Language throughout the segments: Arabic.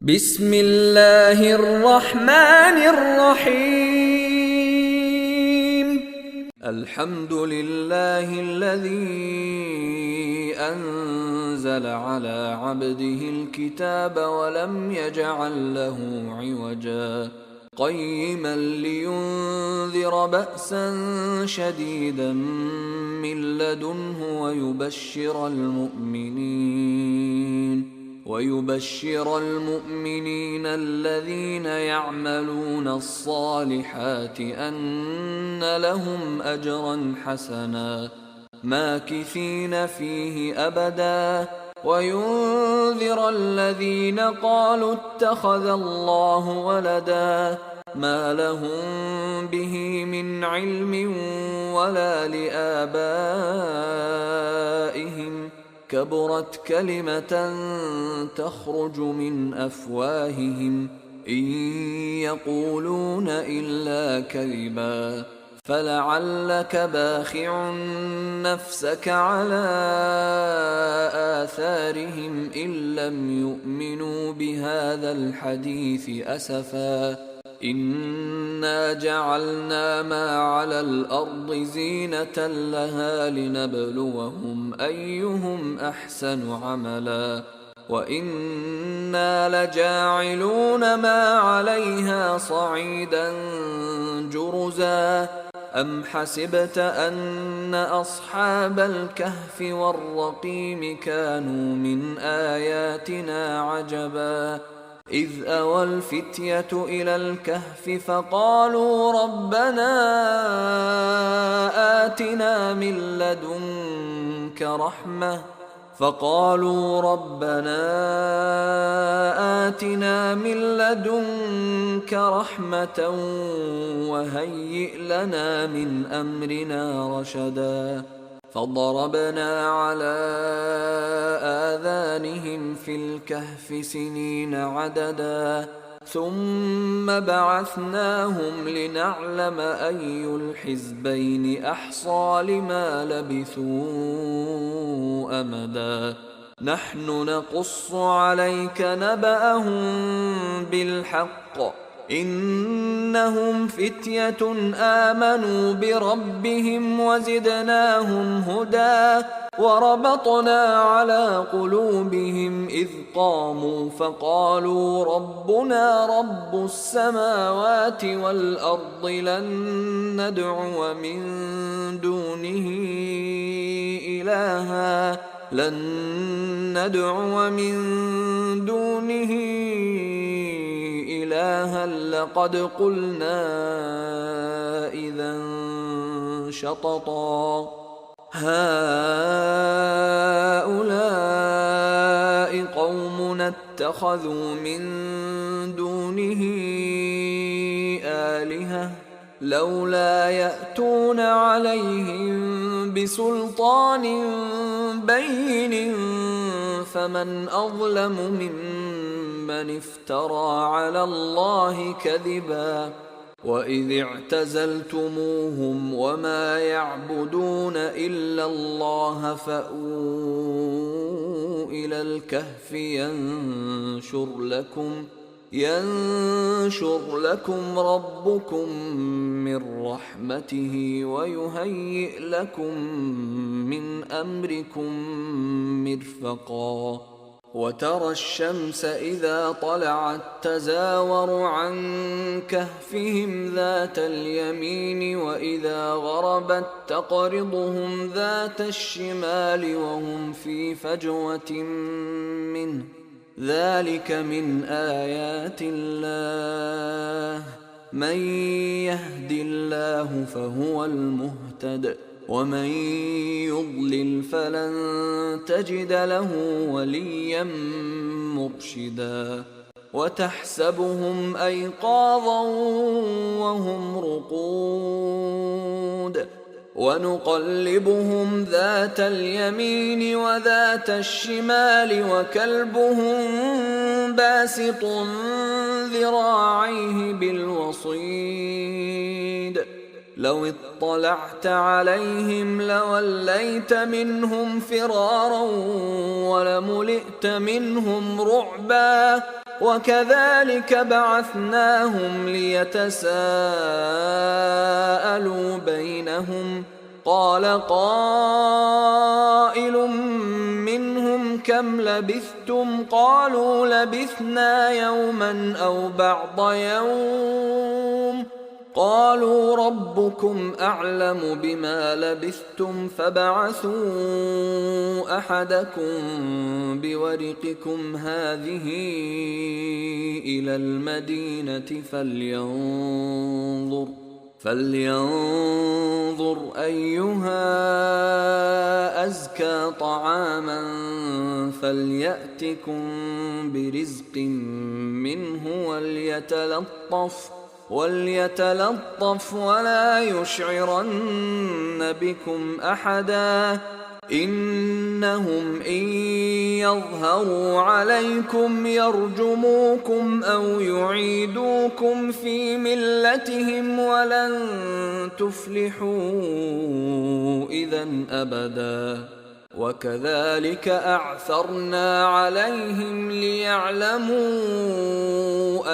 بسم الله الرحمن الرحيم. الحمد لله الذي أنزل على عبده الكتاب ولم يجعل له عوجا قيما لينذر بأسا شديدا من لدنه ويبشر المؤمنين الذين يعملون الصالحات أن لهم أجرا حسنا ماكثين فيه أبدا وينذر الذين قالوا اتخذ الله ولدا ما لهم به من علم ولا لآبائهم كبرت كلمة تخرج من أفواههم إن يقولون إلا كذبا فلعلك باخع نفسك على آثارهم إن لم يؤمنوا بهذا الحديث أسفا إنا جعلنا ما على الأرض زينة لها لنبلوهم أيهم أحسن عملا وإنا لجاعلون ما عليها صعيدا جرزا أم حسبت أن أصحاب الكهف والرقيم كانوا من آياتنا عجبا إذ أوى الفتية إلى الكهف فقالوا ربنا آتنا من لدنك رحمة وهيئ لنا من أمرنا رشدا فضربنا على آذانهم في الكهف سنين عددا ثم بعثناهم لنعلم أي الحزبين أحصى لما لبثوا أمدا نحن نقص عليك نبأهم بالحق إنهم فتية آمنوا بربهم وزدناهم هدى وربطنا على قلوبهم إذ قاموا فقالوا ربنا رب السماوات والأرض لن ندعو من دونه إلها لقد قلنا إذا شططا هؤلاء قومنا اتخذوا من دونه آلهة لولا يأتون عليهم بسلطان بين فمن أظلم ممن افترى على الله كذبا وإذ اعتزلتموهم وما يعبدون إلا الله فأووا إلى الكهف ينشر لكم ربكم من رحمته ويهيئ لكم من أمركم مرفقا وترى الشمس إذا طلعت تزاور عن كهفهم ذات اليمين وإذا غربت تقرضهم ذات الشمال وهم في فجوة منه ذلك من آيات الله من يهد الله فهو المهتد ومن يضلل فلن تجد له وليا مرشدا وتحسبهم أيقاظا وهم رقود ونقلبهم ذات اليمين وذات الشمال وكلبهم باسط ذراعيه بالوصيد لو اطلعت عليهم لوليت منهم فرارا ولملئت منهم رعبا وكذلك بعثناهم ليتساءلوا بينهم قال قائل منهم كم لبثتم قالوا لبثنا يوما أو بعض يوم قالوا ربكم أعلم بما لبثتم فابعثوا أحدكم بورقكم هذه إلى المدينة فلينظر أيها أزكى طعاما فليأتكم برزق منه وليتلطف ولا يشعرن بكم أحدا إنهم إن يظهروا عليكم يرجموكم أو يعيدوكم في ملتهم ولن تفلحوا إذا أبدا وكذلك أعثرنا عليهم ليعلموا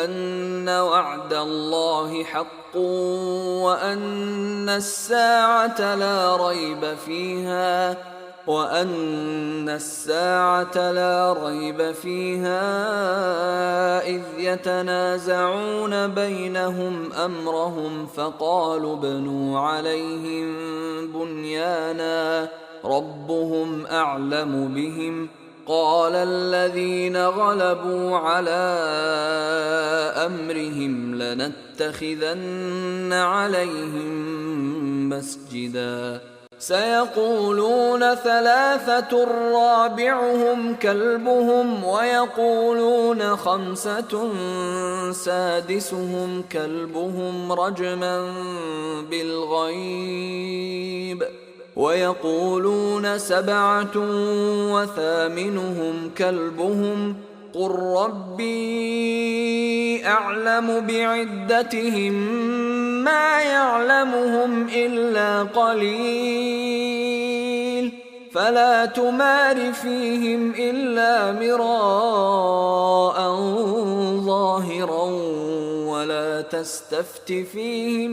أن وعد الله حق وأن الساعة لا ريب فيها إذ يتنازعون بينهم أمرهم فقالوا ابنوا عليهم بنيانا ربهم أعلم بهم قال الذين غلبوا على أمرهم لنتخذن عليهم مسجدا سيقولون ثلاثة رابعهم كلبهم ويقولون خمسة سادسهم كلبهم رجما بالغيب ويقولون سبعة وثامنهم كلبهم قل ربي أعلم بعدتهم ما يعلمهم إلا قليل فلا تمار فيهم إلا مراء ظاهرا ولا تستفت فيهم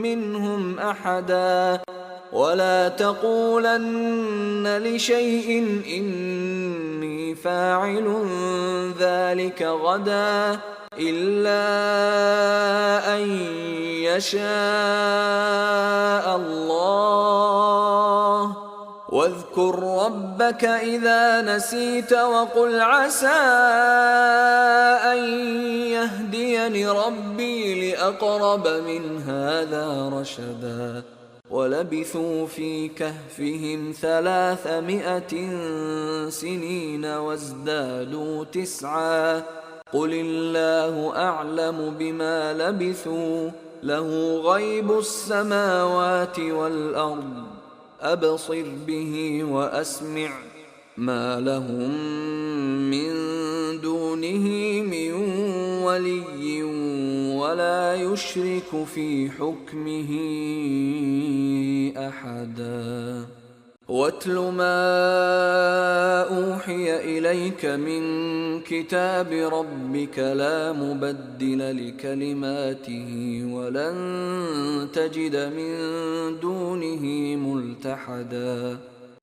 منهم أحدا ولا تقولن لشيء إني فاعل ذلك غدا إلا أن يشاء الله واذكر ربك إذا نسيت وقل عسى أن يهديني ربي لأقرب من هذا رشدا ولبثوا في كهفهم 300 سنين وازدادوا 9 قل الله أعلم بما لبثوا له غيب السماوات والأرض أبصر به وأسمع ما لهم من دونه من ولي ولا يشرك في حكمه أحدا واتل ما أوحي إليك من كتاب ربك لا مبدل لكلماته ولن تجد من دونه ملتحدا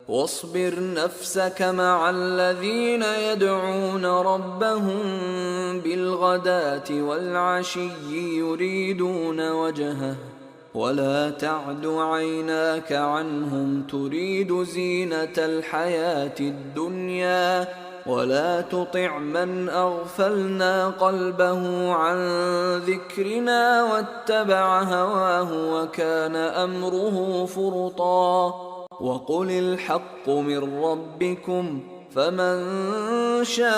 واصبر نفسك مع الذين يدعون ربهم بالغداة والعشي يريدون وجهه ولا تعد عيناك عنهم تريد زينة الحياة الدنيا ولا تطع من أغفلنا قلبه عن ذكرنا واتبع هواه وكان أمره فرطا وقل الحق من ربكم فمن شاء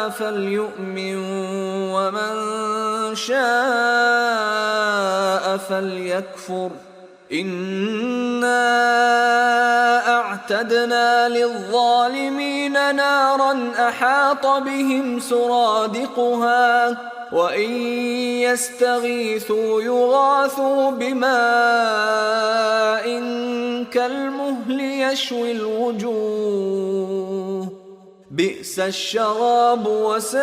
فليؤمن ومن شاء فليكفر إنا أعتدنا للظالمين نارا أحاط بهم سرادقها وإن يستغيثوا يغاثوا بماء كالمهل يشوي الوجوه بئس الشراب وساءت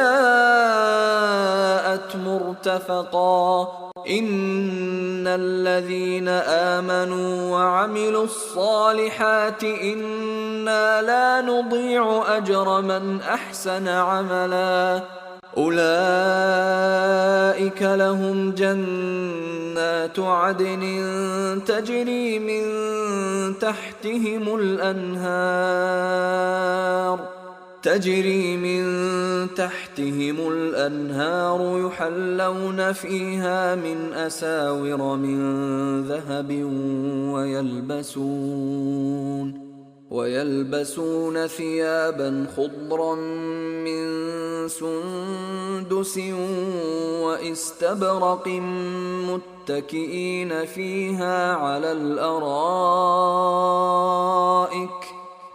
مرتفقا إن الذين آمنوا وعملوا الصالحات إنا لا نضيع أجر من أحسن عملا أولئك لهم جنات عدن تجري من تحتهم الأنهار يحلون فيها من أساور من ذهب ويلبسون ثيابا خضرا من سندس واستبرق متكئين فيها على الأرائك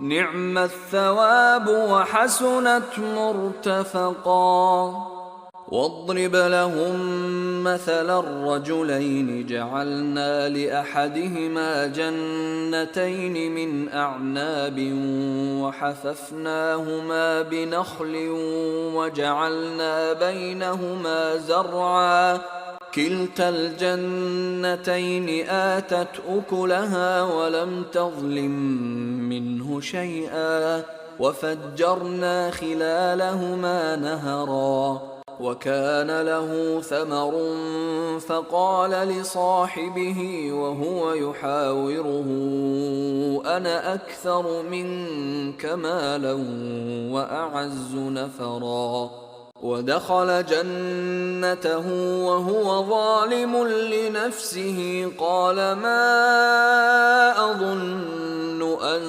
نعم الثواب وحسنت مرتفقا واضرب لهم مثلا الرجلين جعلنا لأحدهما جنتين من أعناب وحففناهما بنخل وجعلنا بينهما زرعا كلتا الجنتين آتت أكلها ولم تظلم منه شيئا وفجرنا خلالهما نهرا وكان له ثمر فقال لصاحبه وهو يحاوره أنا أكثر منك مالا وأعز نفرا ودخل جنته وهو ظالم لنفسه قال ما أظن أن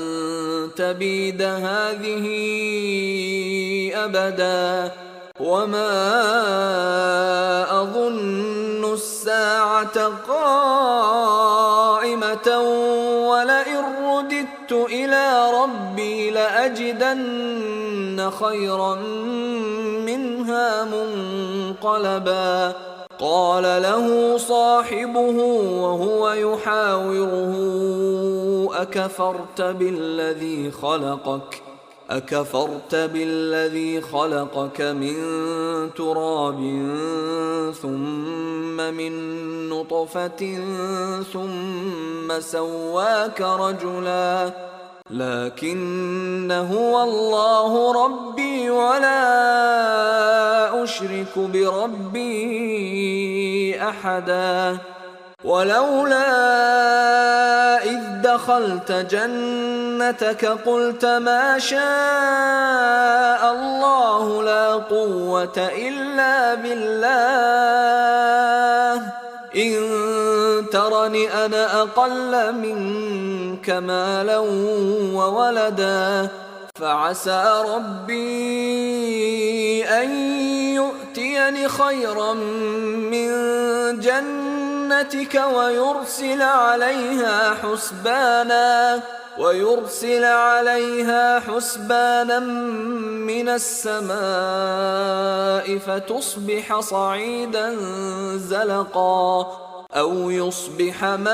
تبيد هذه أبدا وما أظن الساعة قائمة ولئن رددت إلى ربي لأجدن خيرا منها منقلبا قال له صاحبه وهو يحاوره أكفرت بالذي خلقك من تراب ثم من نطفة ثم سواك رجلا لكن هو الله ربي ولا أشرك بربي أحدا ولولا إذ دخلت جنتك قلت ما شاء الله لا قوة إلا بالله إن ترني أنا أقل منك مالا وولدا فعسى ربي أن يؤتيني خيرا من جنتك ويرسل عليها حسبانا من السماء فتصبح صعيدا زلقا أو يصبح ماؤها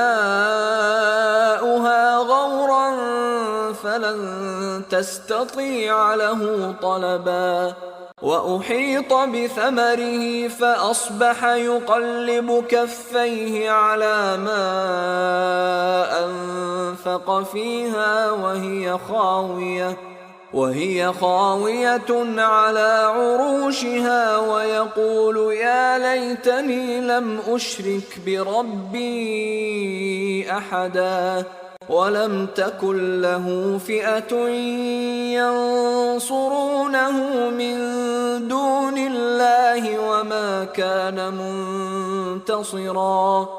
غورا فلن تستطيع له طلبا وأحيط بثمره فأصبح يقلب كفيه على ما أنفق فيها وهي خاوية على عروشها ويقول يا ليتني لم أشرك بربي أحدا ولم تكن له فئة ينصرونه من دون الله وما كان منتصرا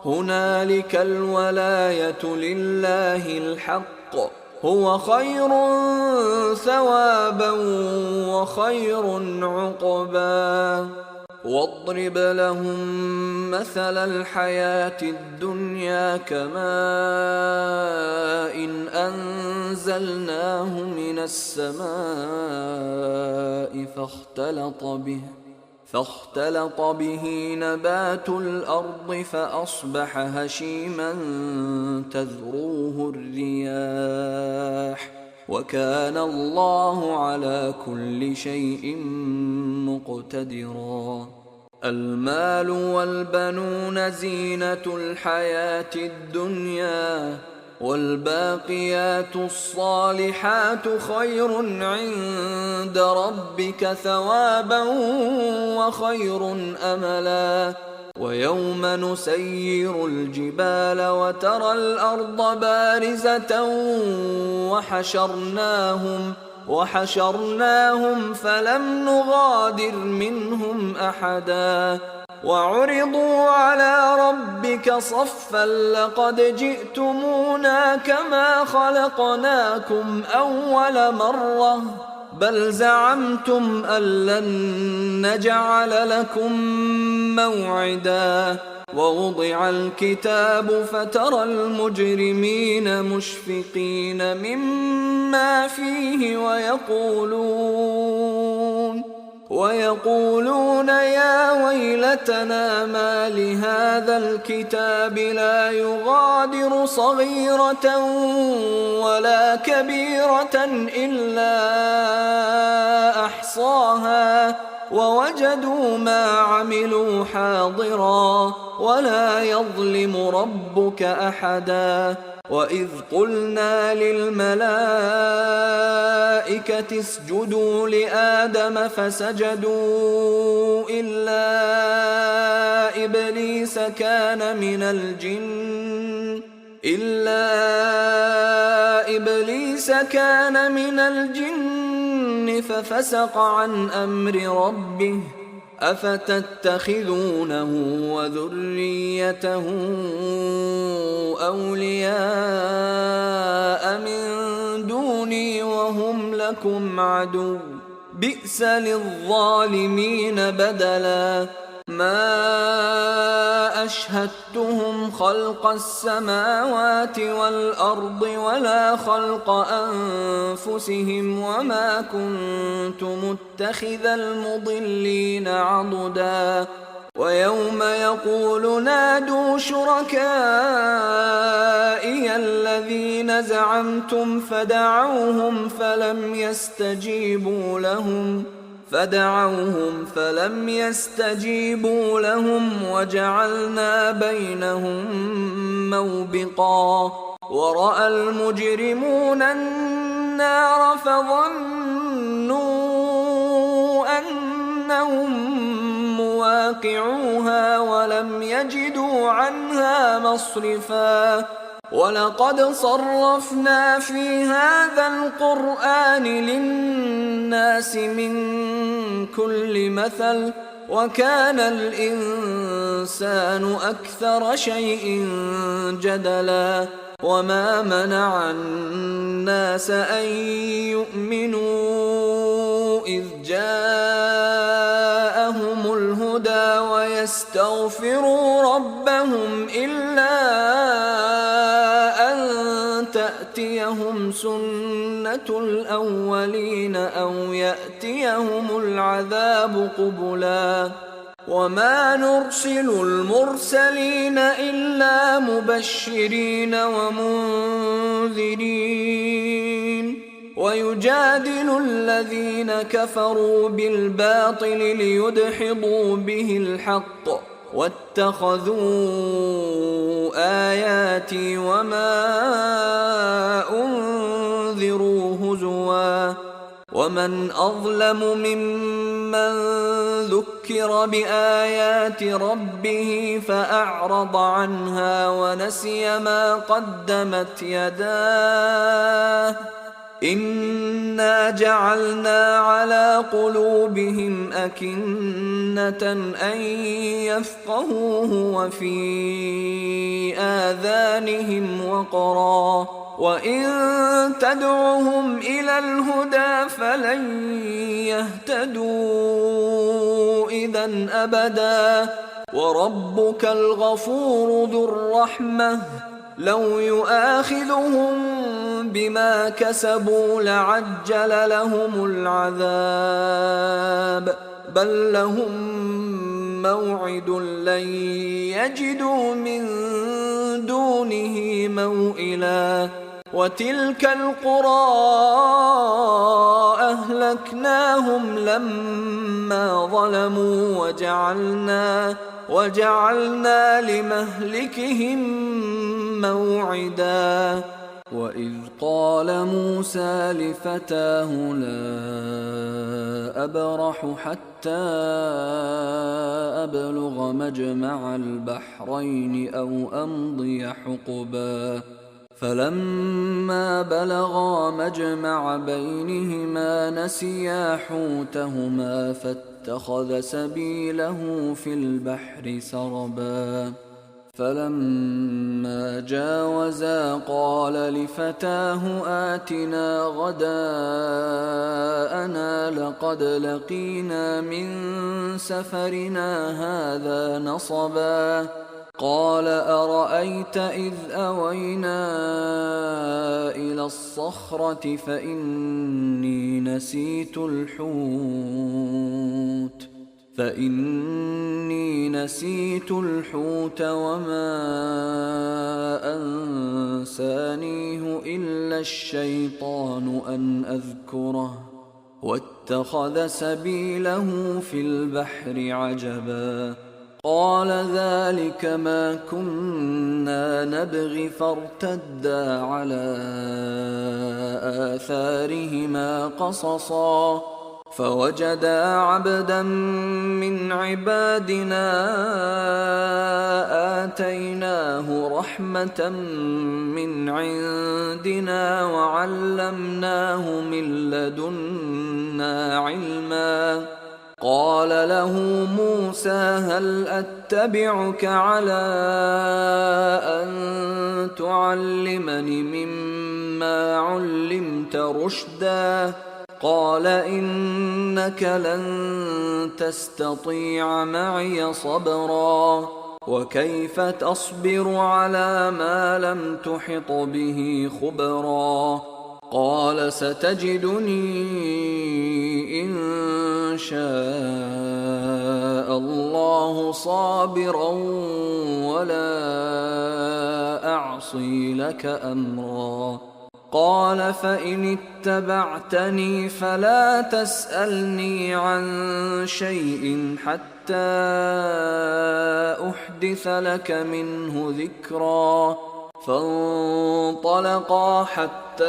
هنالك الولاية لله الحق هو خير ثوابا وخير عقبا واضرب لهم مثل الحياة الدنيا كماء إن أنزلناه من السماء فاختلط به نبات الأرض فأصبح هشيما تذروه الرياح وكان الله على كل شيء مقتدرا. المال والبنون زينة الحياة الدنيا، والباقيات الصالحات خير عند ربك ثوابا وخير أملا. ويوم نسير الجبال وترى الأرض بارزة وحشرناهم فلم نغادر منهم أحدا. وعرضوا على ربك صفا لقد جئتمونا كما خلقناكم أول مرة بل زعمتم أن لن نجعل لكم موعدا. ووضع الكتاب فترى المجرمين مشفقين مما فيه ويقولون يا ويلتنا ما لهذا الكتاب لا يغادر صغيرة ولا كبيرة إلا أحصاها ووجدوا ما عملوا حاضرا ولا يظلم ربك أحدا. وإذ قلنا للملائكة اسجدوا لآدم فسجدوا إلا إبليس كان من الجن ففسق عن أمر ربه أفتتخذونه وذريته أولياء من دوني وهم لكم عدو بئس للظالمين بدلا. ما أشهدتهم خلق السماوات والأرض ولا خلق أنفسهم وما كنت متخذ المضلين عضدا. ويوم يقول نادوا شركائي الذين زعمتم فدعوهم فلم يستجيبوا لهم وجعلنا بينهم موبقا. ورأى المجرمون النار فظنوا أنهم مواقعوها ولم يجدوا عنها مصرفا. ولقد صرفنا في هذا القرآن للناس من كل مثل وكان الإنسان أكثر شيء جدلا. وما منع الناس أن يؤمنوا إذ جاءهم الهدى ويستغفروا ربهم إلا أن تأتيهم سنة الأولين أو يأتيهم العذاب قبلا. وما نرسل المرسلين إلا مبشرين ومنذرين ويجادل الذين كفروا بالباطل ليدحضوا به الحق واتخذوا آياتي وما أنذروا هزوا. ومن أظلم ممن ذكر بآيات ربه فأعرض عنها ونسي ما قدمت يداه إنا جعلنا على قلوبهم أكنة أن يفقهوه وفي آذانهم وقرا وإن تدعهم إلى الهدى فلن يهتدوا إذا أبدا. وربك الغفور ذو الرحمة لو يؤاخذهم بما كسبوا لعجل لهم العذاب بل لهم موعد لن يجدوا من دونه موئلا. وتلك القرى أهلكناهم لما ظلموا وجعلنا لمهلكهم موعدا وإذ قال موسى لفتاه لا أبرح حتى أبلغ مجمع البحرين أو أمضي حقبا فلما بلغا مجمع بينهما نسيا حوتهما فاتخذ سبيله في البحر سربا فلما جاوزا قال لفتاه آتنا غداءنا لقد لقينا من سفرنا هذا نصبا قال أرأيت إذ أوينا إلى الصخرة فإني نسيت الحوت وما أنسانيه إلا الشيطان أن أذكره واتخذ سبيله في البحر عجبا قال ذلك ما كنا نبغي فارتدا على آثارهما قصصا فوجدا عبدا من عبادنا آتيناه رحمة من عندنا وعلمناه من لدنا علما قال له موسى هل أتبعك على أن تعلمني مما علمت رشدا قال إنك لن تستطيع معي صبرا وكيف تصبر على ما لم تحط به خبرا قال ستجدني إن شاء الله صابرا ولا أعصي لك أمرا قال فإن اتبعتني فلا تسألني عن شيء حتى أحدث لك منه ذكرا فانطلقا حتى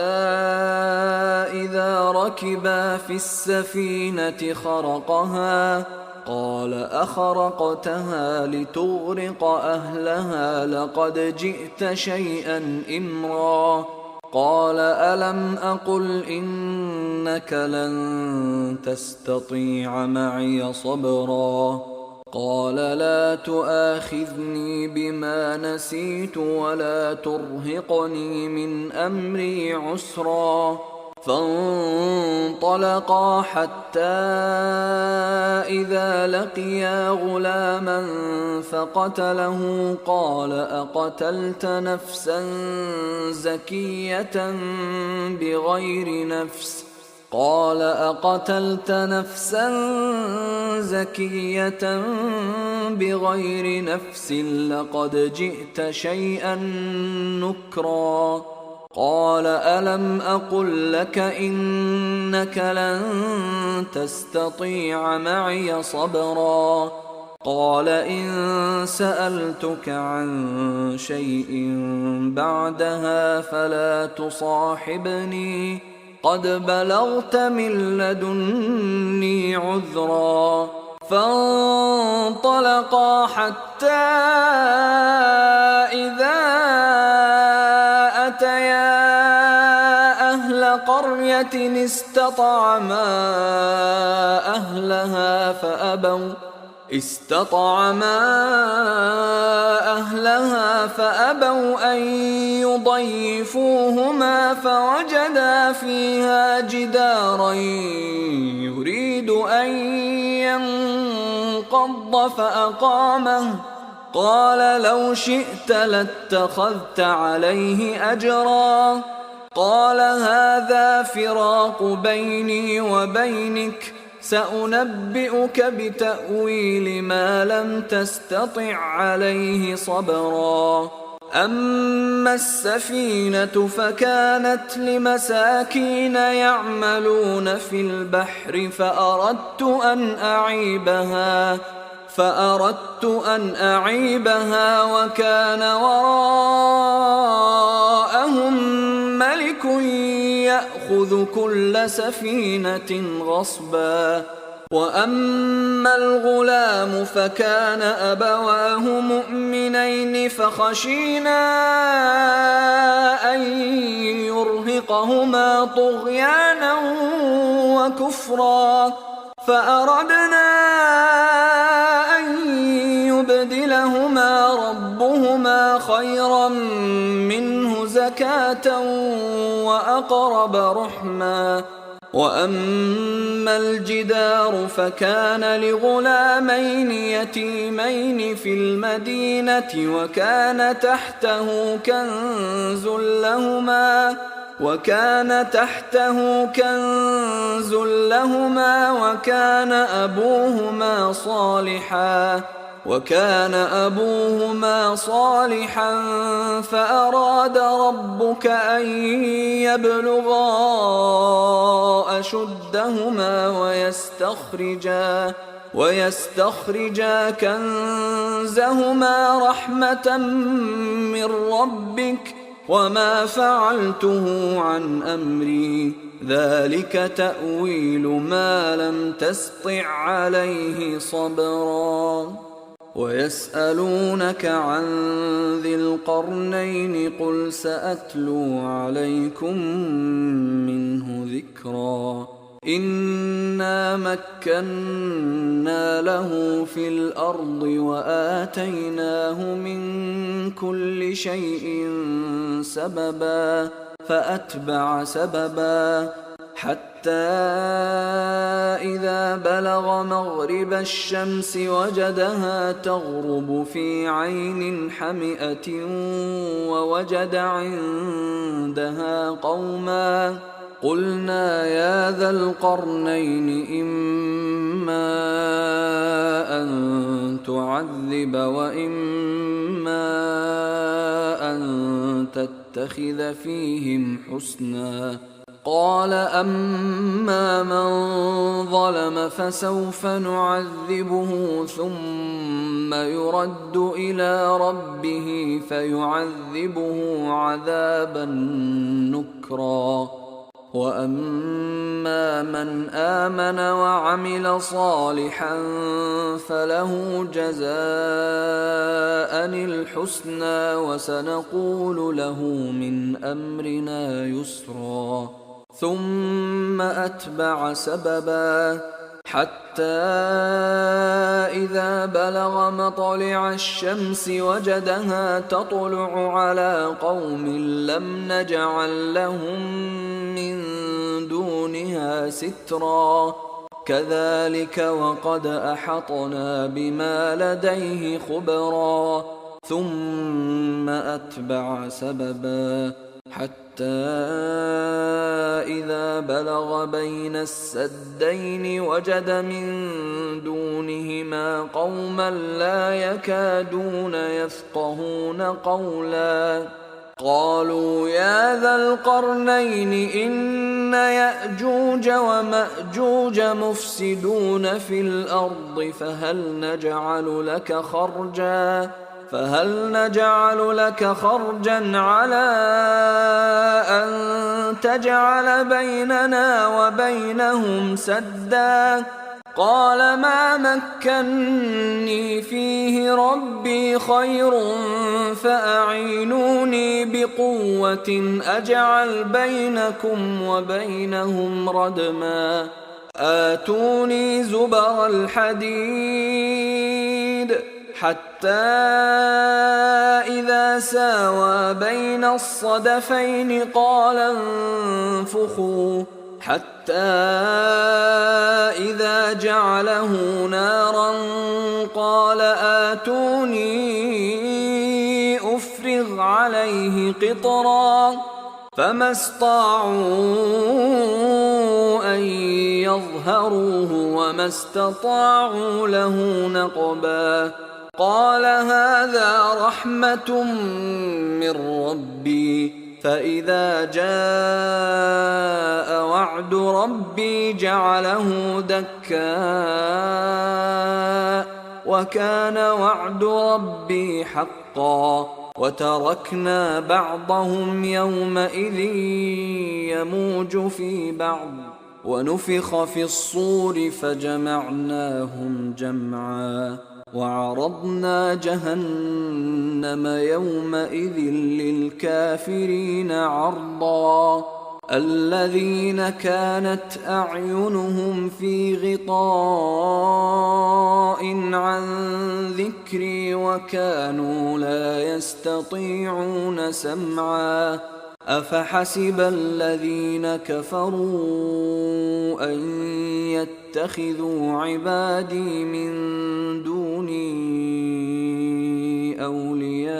إذا ركبا في السفينة خرقها قال أخرقتها لتغرق أهلها لقد جئت شيئا إمرا قال ألم أقل إنك لن تستطيع معي صبرا قال لا تؤاخذني بما نسيت ولا ترهقني من أمري عسرا فانطلقا حتى إذا لقيا غلاما فقتله قال أقتلت نفسا زكية بغير نفس لقد جئت شيئا نكرا قال ألم أقل لك إنك لن تستطيع معي صبرا قال إن سألتك عن شيء بعدها فلا تصاحبني قد بلغت من لدني عذرا فانطلقا حتى إذا أتيا أهل قرية استطعما أهلها فأبوا أن يضيفوهما فوجدا فيها جدارا يريد أن ينقض فأقامه قال لو شئت لاتخذت عليه أجرا قال هذا فراق بيني وبينك سأنبئك بتأويل ما لم تستطع عليه صبرا أما السفينة فكانت لمساكين يعملون في البحر فأردت أن أعيبها وكان وراءهم ملك يأخذ كل سفينة غصبا. وأما الغلام فكان أبواه مؤمنين فخشينا أن يرهقهما طغيانا وكفرا، فأردنا أن يبدلهما ربهما خيرا منه زكاة وأقرب رحما. وأما الجدار فكان لغلامين يتيمين في المدينة وكان تحته كنز لهما وكان أبوهما صالحا فأراد ربك أن يبلغا أشدهما ويستخرجا كنزهما رحمة من ربك وما فعلته عن أمري ذلك تأويل ما لم تسطع عليه صبرا. ويسألونك عن ذي القرنين قل سأتلو عليكم منه ذكرا. إنا مكنا له في الأرض وآتيناه من كل شيء سببا فأتبع سببا حتى إذا بلغ مغرب الشمس وجدها تغرب في عين حمئة ووجد عندها قوما قلنا يا ذا القرنين إما أن تعذب وإما أن تتخذ فيهم حسنا. قال أما من ظلم فسوف نعذبه ثم يرد إلى ربه فيعذبه عذابا نكرا. وأما من آمن وعمل صالحا فله جزاء الحسنى وسنقول له من أمرنا يسرا. ثم أتبع سببا حتى إذا بلغ مطلع الشمس وجدها تطلع على قوم لم نجعل لهم من دونها سترا كذلك وقد أحطنا بما لديه خبرا. ثم أتبع سببا حتى إذا بلغ بين السدين وجد من دونهما قوما لا يكادون يفقهون قولا. قالوا يا ذا القرنين إن يأجوج ومأجوج مفسدون في الأرض فهل نجعل لك خرجا على أن تجعل بيننا وبينهم سدا. قال ما مكني فيه ربي خير فأعينوني بقوة أجعل بينكم وبينهم ردما. آتوني زبر الحديد حتى إذا ساوى بين الصدفين قال انفخوا حتى إذا جعله نارا قال آتوني أفرغ عليه قطرا. فما استطاعوا أن يظهروه وما استطاعوا له نقبا. قال هذا رحمة من ربي فإذا جاء وعد ربي جعله دكاء وكان وعد ربي حقا وتركنا بعضهم يومئذ يموج في بعض ونفخ في الصور فجمعناهم جمعا وعرضنا جهنم يومئذ للكافرين عرضا الذين كانت أعينهم في غطاء عن ذكري وكانوا لا يستطيعون سمعا أفحسب الذين كفروا أن يتخذوا عبادي من دوني أولياء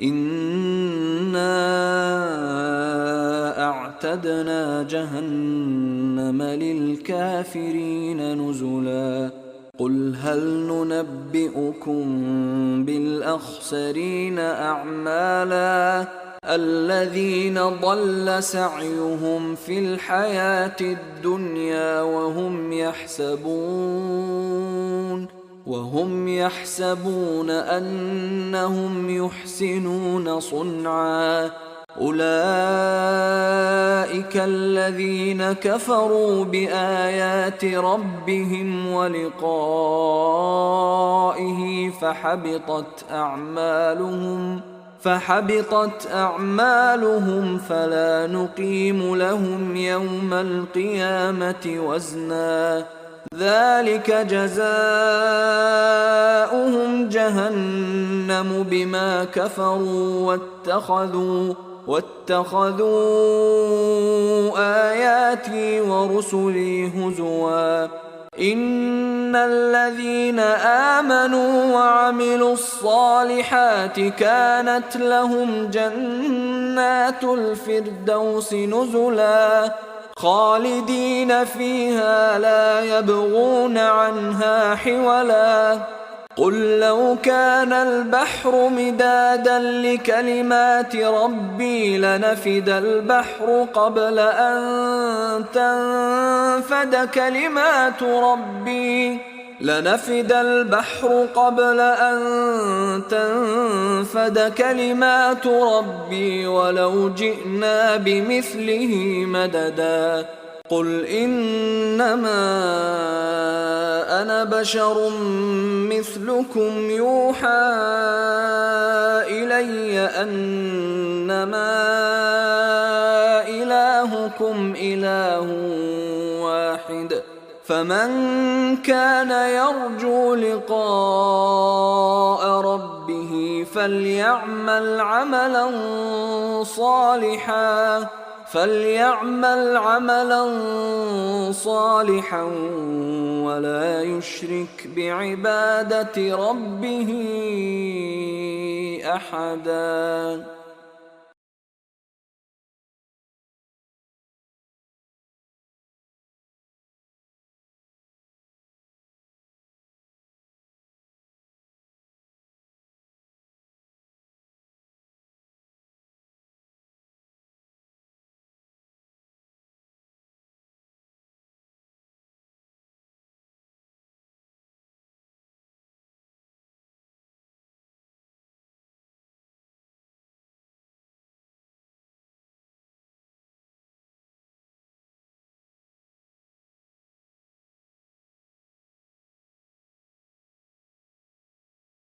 إنا أعتدنا جهنم للكافرين نزلا قل هل ننبئكم بالأخسرين أعمالا الذين ضل سعيهم في الحياة الدنيا وهم يحسبون أنهم يحسنون صنعا أولئك الذين كفروا بآيات ربهم ولقائه فحبطت أعمالهم فلا نقيم لهم يوم القيامة وزنا ذلك جزاؤهم جهنم بما كفروا واتخذوا آياتي ورسلي هزوا إن الذين آمنوا وعملوا الصالحات كانت لهم جنات الفردوس نزلا خالدين فيها لا يبغون عنها حولا قل لو كان البحر مدادا لكلمات ربي لنفد البحر قبل أن تنفد كلمات ربي ولو جئنا بمثله مددا قل إنما أنا بشر مثلكم يوحى إلي أنما إلهكم إله واحد فمن كان يرجو لقاء ربه فليعمل عملا صالحا ولا يشرك بعبادة ربه أحدا.